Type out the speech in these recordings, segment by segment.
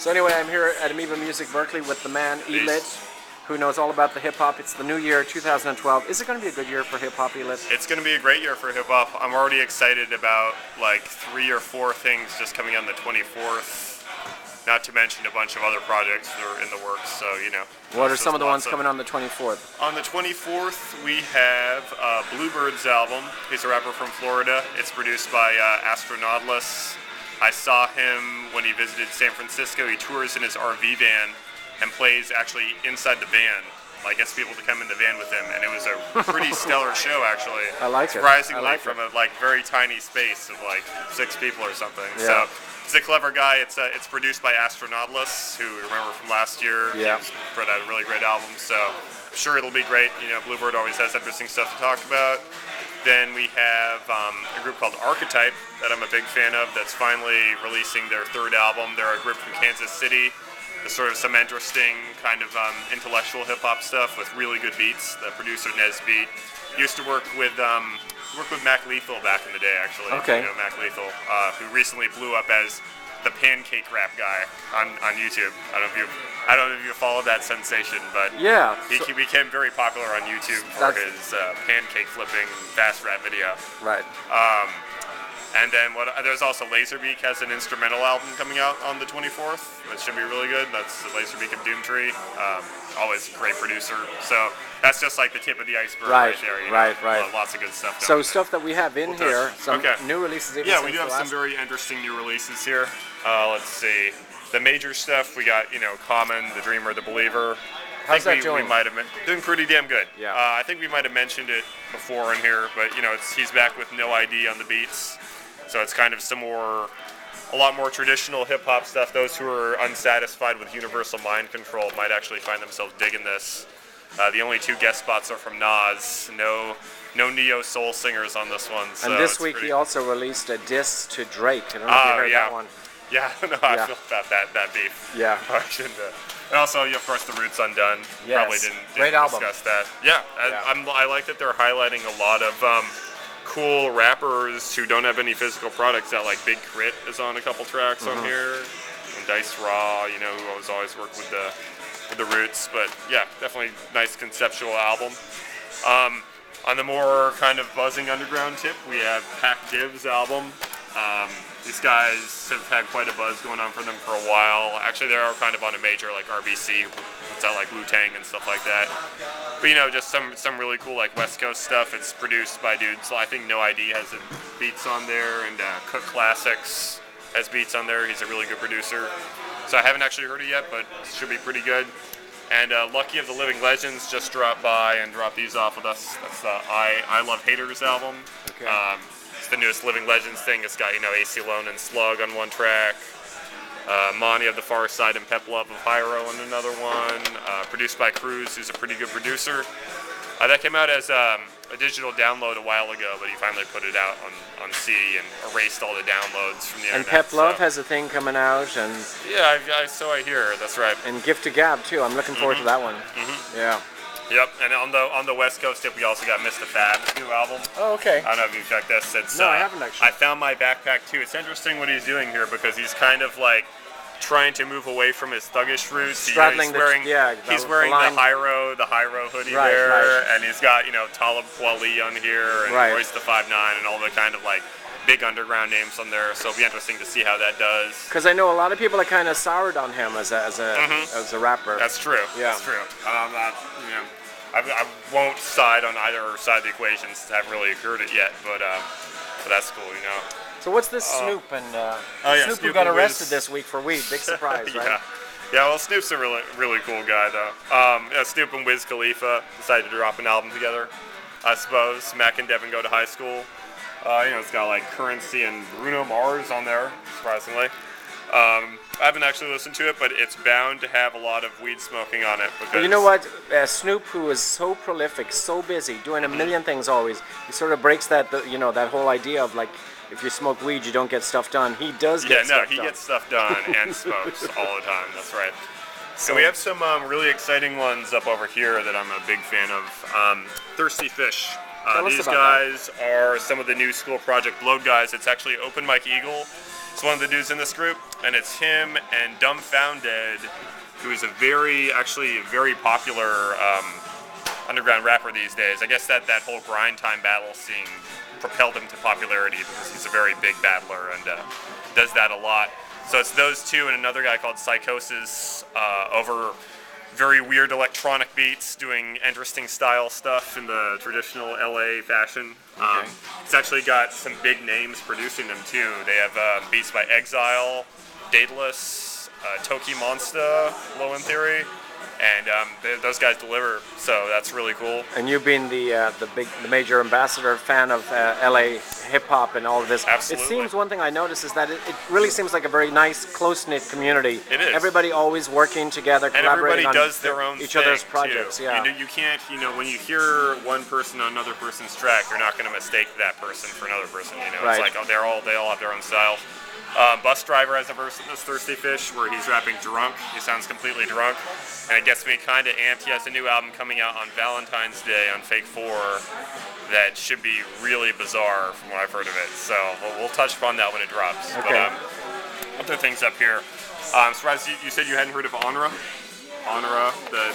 So anyway, I'm here at Amoeba Music Berkeley with the man ELit, who knows all about the hip-hop. It's the new year, 2012. Is it going to be a good year for hip-hop, ELit? It's going to be a great year for hip-hop. I'm already excited about like 3 or 4 things just coming on the 24th, not to mention a bunch of other projects that are in the works, so you know. What are some of the ones coming on the 24th? On the 24th, we have Bluebird's album. He's a rapper from Florida. It's produced by Astronautless. I saw him when he visited San Francisco. He tours in his RV van and plays actually inside the van. Like, gets people to come in the van with him, and it was a pretty stellar show, actually. I like it. Surprisingly, from a very tiny space of like 6 people or something. Yeah. So he's a clever guy. It's produced by Astronautless, who we remember from last year. Yeah. For that really great album. So I'm sure it'll be great. You know, Bluebird always has interesting stuff to talk about. Then we have a group called Archetype that I'm a big fan of that's finally releasing their 3rd album. They're a group from Kansas City. There's sort of some interesting kind of intellectual hip-hop stuff with really good beats. The producer, Nesbeat, used to work with Mac Lethal back in the day, actually. Okay. You know, Mac Lethal, who recently blew up as the pancake rap guy on YouTube. I don't know if you followed that sensation, but yeah, he became very popular on YouTube for his pancake flipping fast rap video. Right. And then there's also Laserbeak has an instrumental album coming out on the 24th. That should be really good. That's Laserbeak of Doomtree. Always a great producer. So that's just like the tip of the iceberg right there. You know? Right. Lots of good stuff. So stuff that we have in here, some new releases. Yeah, we do have some very interesting new releases here. Let's see. The major stuff we got, Common, The Dreamer, The Believer. How's that doing? We might have doing pretty damn good. Yeah. I think we might have mentioned it before in here, but he's back with No ID on the beats. So it's kind of a lot more traditional hip-hop stuff. Those who are unsatisfied with universal mind control might actually find themselves digging this. The only 2 guest spots are from Nas. No neo soul singers on this one. So and this week he also released a diss to Drake. I don't know if you heard that one. Yeah, I feel about that beef. Yeah. And also, of course, The Roots Undone. Yes. Probably didn't Great discuss album. that. Yeah, I like that they're highlighting a lot of cool rappers who don't have any physical products. That like Big Crit is on a couple tracks on here, and Dice Raw, who always worked with the Roots. But yeah, definitely nice conceptual album. On the more kind of buzzing underground tip, we have Pac Div's album. These guys have had quite a buzz going on for them for a while. Actually, they are kind of on a major like RBC, puts out like Wu-Tang and stuff like that. But just some really cool like West Coast stuff. It's produced by dudes. So I think No ID has some beats on there, and Cook Classics has beats on there. He's a really good producer. So I haven't actually heard it yet, but it should be pretty good. And Lucky of the Living Legends just dropped by and dropped these off with us. That's the I Love Haters album. Okay. It's the newest Living Legends thing. It's got AC Lone and Slug on one track. Monty of the Far Side and Pep Love of Hyro on another one. Produced by Cruz, who's a pretty good producer. That came out as a digital download a while ago, but he finally put it out on CD and erased all the downloads from the internet. And Pep Love has a thing coming out, and yeah, so I hear. That's right. And Gift to Gab too. I'm looking forward to that one. Yeah. Yep, and on the West Coast tip, we also got Mr. Fab's new album. Oh, okay. I don't know if you've checked this. No, I haven't actually. I found my backpack too. It's interesting what he's doing here because he's kind of like trying to move away from his thuggish roots. Straddling he's wearing the Hyro hoodie there, and he's got Talib Kweli on here, and Royce the 5'9", and all the kind of like big underground names on there. So it'll be interesting to see how that does. Because I know a lot of people are kind of soured on him as a rapper. That's true. Yeah. That's true. I'm not, I won't side on either side of the equation since I haven't really heard it yet, but that's cool, So what's this Snoop and Snoop who got arrested this week for weed? Big surprise, right? Yeah. Well, Snoop's a really cool guy though. Snoop and Wiz Khalifa decided to drop an album together. I suppose Mac and Devin go to high school. It's got like Currency and Bruno Mars on there, surprisingly. I haven't actually listened to it, but it's bound to have a lot of weed smoking on it. Because you know what? Snoop, who is so prolific, so busy, doing a million things always, he sort of breaks that whole idea of like, if you smoke weed, you don't get stuff done. He does get stuff done. He gets stuff done and smokes all the time. That's right. So we have some really exciting ones up over here that I'm a big fan of. Thirsty Fish. These guys are some of the new school Project Load guys. It's actually Open Mike Eagle. It's one of the dudes in this group, and it's him and Dumbfounded, who is a very popular underground rapper these days. I guess that whole grind time battle scene propelled him to popularity because he's a very big battler and does that a lot. So it's those two and another guy called Psychosis over very weird electronic beats, doing interesting style stuff in the traditional LA fashion. Okay. It's actually got some big names producing them too. They have beats by Exile, Daedalus, Toki Monster, Low End Theory, and those guys deliver. So that's really cool. And you being the major ambassador fan of LA hip hop and all of this, Absolutely. It seems one thing I noticed is that it really seems like a very nice, close knit community. It is. Everybody always working together, And everybody collaborating on does their own each thing other's projects. too. Yeah. You can't, when you hear one person on another person's track, you're not going to mistake that person for another person. Right. It's like they all have their own style. Bus Driver has a verse in this Thirsty Fish where he's rapping drunk. He sounds completely drunk, and it gets me kind of amped. He has a new album coming out on Valentine's Day on Fake 4 that should be really bizarre from what I've heard of it. So we'll touch upon that when it drops. Okay. But other things up here. I'm surprised you said you hadn't heard of Onra,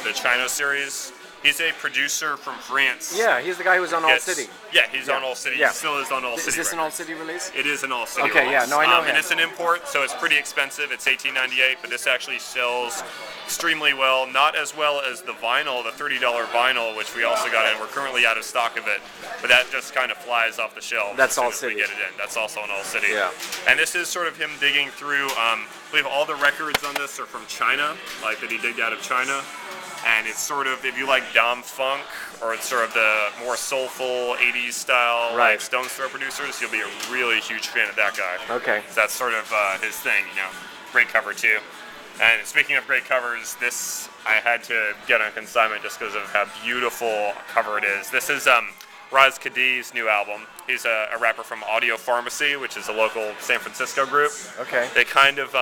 the China series. He's a producer from France. Yeah, he's the guy who's on All City. Yeah, he's on All City. Yeah. He still is on All City. Is this right an now. All City release? It is an All City Okay, release. yeah, no, I know him. And it's an import, so it's pretty expensive. It's $18.98, but this actually sells extremely well. Not as well as the vinyl, the $30 vinyl, which we also got in. We're currently out of stock of it, but that just kind of flies off the shelves. That's as soon All as City. we get it in. That's also an All City. Yeah. And this is sort of him digging through. I believe all the records on this are from China, like that he digged out of China. And it's sort of, if you like Dom Funk, or it's sort of the more soulful 80s style, Right. like Stone's Throw producers, you'll be a really huge fan of that guy. Okay. So that's sort of his thing, Great cover too. And speaking of great covers, this I had to get on consignment just because of how beautiful a cover it is. This is Raz Kadi's new album. He's a rapper from Audio Pharmacy, which is a local San Francisco group. Okay. They kind of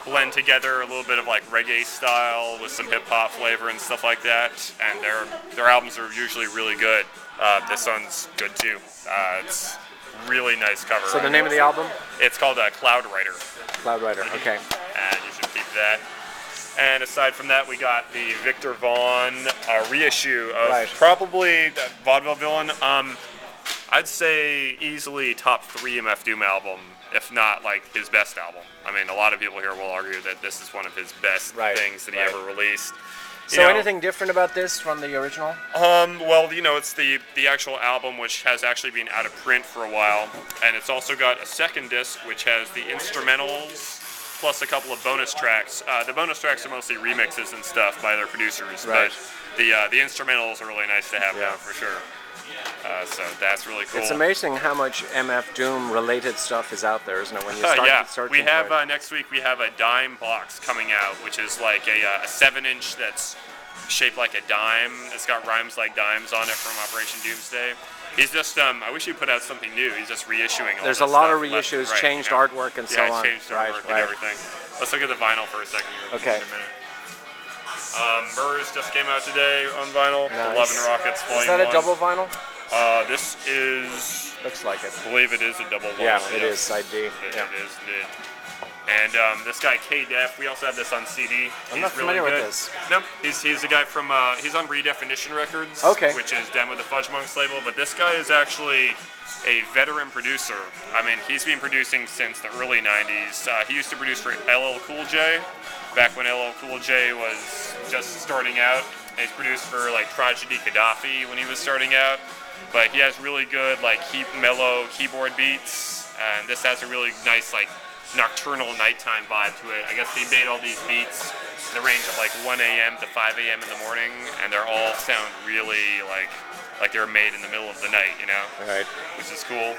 blend together a little bit of like reggae style with some hip hop flavor and stuff like that, and their albums are usually really good. This one's good too. It's really nice cover. So the name of the album? It's called Cloud Rider, Cloud Rider. Okay. and you should keep that. And aside from that, we got the Victor Vaughn reissue of Right. probably that Vaudeville Villain. I'd say easily top 3 MF Doom album, if not like his best album. I mean, a lot of people here will argue that this is one of his best Right, things that he right. ever released. So anything different about this from the original? Well, it's the actual album, which has actually been out of print for a while, and it's also got a second disc, which has the instrumentals plus a couple of bonus tracks. The bonus tracks are mostly remixes and stuff by their producers, Right. but the instrumentals are really nice to have now for sure. So that's really cool. It's amazing how much MF Doom related stuff is out there, isn't it? When you start yeah, searching we have for it. next week. We have a dime box coming out, which is like a 7-inch that's shaped like a dime. It's got rhymes like dimes on it from Operation Doomsday. He's just I wish he put out something new. He's just reissuing all There's this a lot stuff of left and reissues, right, changed artwork, and so on. Changed artwork and everything. Let's look at the vinyl for a second here. Okay. In a minute. Murs just came out today on vinyl. Nice. The Love and Rockets Volume Is that a 1. double vinyl? This is, Looks like it. I believe it is a double vinyl. Yeah, it is side D. It Yeah. is indeed. And this guy K-Def, we also have this on CD. I'm not familiar with this. No, he's a guy from he's on Redefinition Records, Okay. which is done with the Fudge Monks label. But this guy is actually a veteran producer. I mean, he's been producing since the early '90s. He used to produce for LL Cool J, back when LL Cool J was just starting out. And he's produced for like Tragedy Gaddafi when he was starting out. But he has really good mellow keyboard beats, and this has a really nice nocturnal nighttime vibe to it. I guess he made all these beats in the range of 1 a.m. to 5 a.m. in the morning, and they're all sound really like they were made in the middle of the night, Right. which is cool.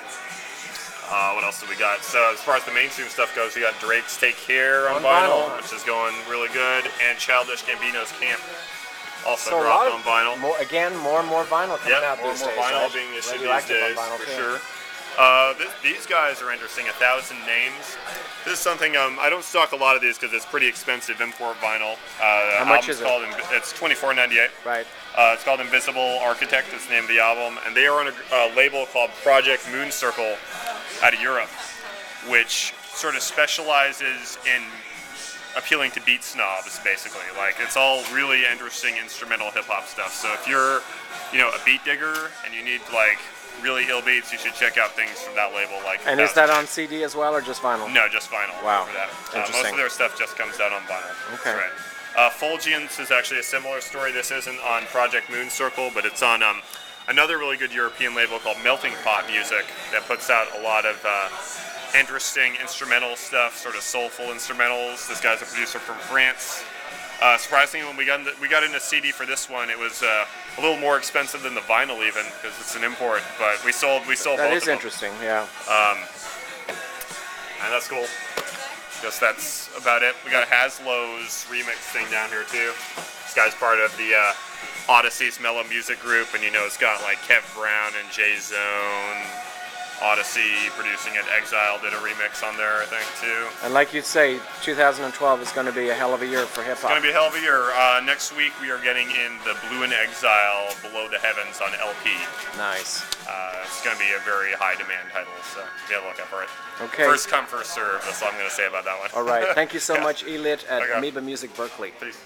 What else do we got? So as far as the mainstream stuff goes, we got Drake's Take Care on vinyl, which is going really good, and Childish Gambino's Camp also So dropped on vinyl. more and more vinyl coming out More these and more days. vinyl right? being issued these Radioactive on days, vinyl, for too. sure. These guys are interesting. 1,000 Names. This is something I don't stock a lot of these because it's pretty expensive import vinyl. How much is it? It's $24.98. Right. It's called Invisible Architect. Is the name of the album, and they are on a label called Project Moon Circle out of Europe, which sort of specializes in appealing to beat snobs, basically. Like, it's all really interesting instrumental hip-hop stuff. So if you're, a beat digger and you need, like, really ill beats, you should check out things from that label. Like, and is that on CD as well, or just vinyl? No, just vinyl. Wow. For that. Interesting. Most of their stuff just comes out on vinyl. Okay. That's right. Fulgence is actually a similar story. This isn't on Project Moon Circle, but it's on another really good European label called Melting Pot Music that puts out a lot of interesting instrumental stuff, sort of soulful instrumentals. This guy's a producer from France. Surprisingly, when we got into CD for this one, it was a little more expensive than the vinyl, even because it's an import. But we sold both. That is of them. interesting, yeah. And that's cool. Guess that's about it. We got Haslow's remix thing down here too. This guy's part of the Odyssey's Mellow Music Group, and it's got like Kev Brown and J Zone. Odyssey producing it. Exile did a remix on there, I think, too. And like you say, 2012 is going to be a hell of a year for hip-hop. It's going to be a hell of a year. Next week, we are getting in the Blue in Exile Below the Heavens on LP. Nice. It's going to be a very high-demand title, so be on the lookout for it. Okay. First come, first serve. That's all I'm going to say about that one. All right. Thank you so much, ELit at Okay. Amoeba Music Berkeley. Peace.